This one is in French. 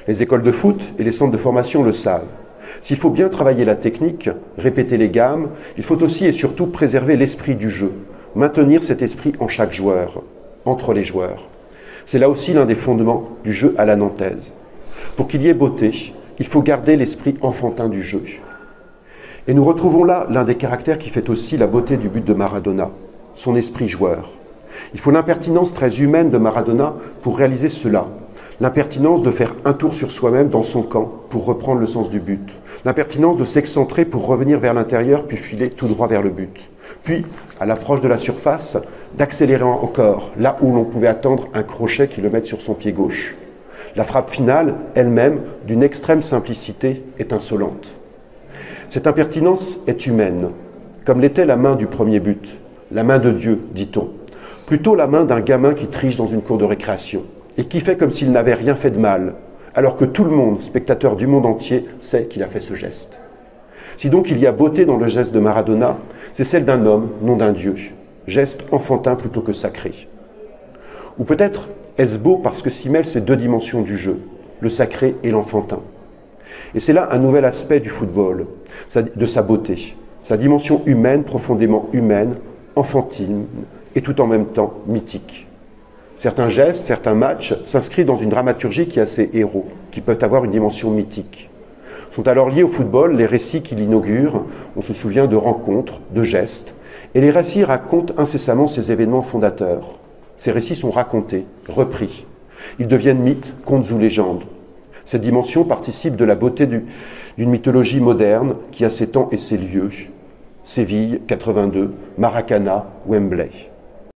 Les écoles de foot et les centres de formation le savent. S'il faut bien travailler la technique, répéter les gammes, il faut aussi et surtout préserver l'esprit du jeu, maintenir cet esprit en chaque joueur, entre les joueurs. C'est là aussi l'un des fondements du jeu à la nantaise. Pour qu'il y ait beauté, il faut garder l'esprit enfantin du jeu. Et nous retrouvons là l'un des caractères qui fait aussi la beauté du but de Maradona, son esprit joueur. Il faut l'impertinence très humaine de Maradona pour réaliser cela. L'impertinence de faire un tour sur soi-même dans son camp pour reprendre le sens du but. L'impertinence de s'excentrer pour revenir vers l'intérieur puis filer tout droit vers le but. Puis, à l'approche de la surface, d'accélérer encore, là où l'on pouvait attendre un crochet qui le mette sur son pied gauche. La frappe finale, elle-même, d'une extrême simplicité, est insolente. Cette impertinence est humaine, comme l'était la main du premier but, la main de Dieu, dit-on. Plutôt la main d'un gamin qui triche dans une cour de récréation et qui fait comme s'il n'avait rien fait de mal, alors que tout le monde, spectateur du monde entier, sait qu'il a fait ce geste. Si donc il y a beauté dans le geste de Maradona, c'est celle d'un homme, non d'un Dieu. Geste enfantin plutôt que sacré. Ou peut-être est-ce beau parce que s'y mêlent ces deux dimensions du jeu, le sacré et l'enfantin. Et c'est là un nouvel aspect du football, de sa beauté, sa dimension humaine, profondément humaine, enfantine et tout en même temps mythique. Certains gestes, certains matchs s'inscrivent dans une dramaturgie qui a ses héros, qui peuvent avoir une dimension mythique. Sont alors liés au football les récits qui l'inaugurent, on se souvient de rencontres, de gestes, et les récits racontent incessamment ces événements fondateurs. Ces récits sont racontés, repris. Ils deviennent mythes, contes ou légendes. Cette dimension participe de la beauté d'une mythologie moderne qui a ses temps et ses lieux. Séville, 82, Maracana, Wembley.